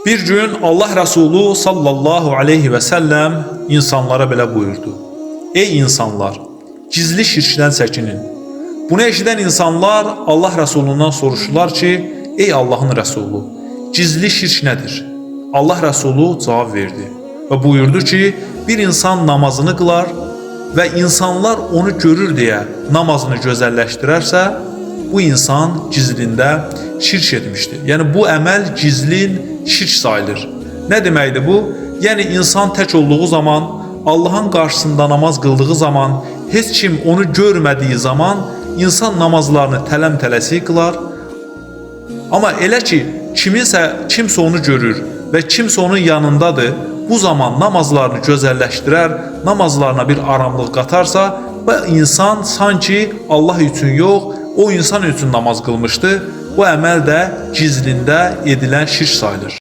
Bir gün Allah Resulü sallallahu aleyhi ve sellem insanlara belə buyurdu. Ey insanlar, gizli şirkdən çəkinin. Bunu eşidən insanlar Allah Resulündən soruşdular ki, ey Allahın Resulü, gizli şirk nədir? Allah Resulü cavab verdi və buyurdu ki, bir insan namazını qılar və insanlar onu görür deyə namazını gözəlləşdirərsə, bu insan gizlində şirk etmişdir. Yəni bu əməl gizlin şirk sayılır. Nə deməkdir bu? Yəni insan tək olduğu zaman, Allahın qarşısında namaz qıldığı zaman, heç kim onu görmədiyi zaman insan namazlarını tələm-tələsik qılar. Amma elə ki, kimsə onu görür və kimsə onun yanındadır, bu zaman namazlarını gözəlləşdirər, namazlarına bir aramlıq qatarsa, bu insan sanki Allah üçün yox, o insan üçün namaz qılmışdı. Bu əməl də gizlində edilən şirk sayılır.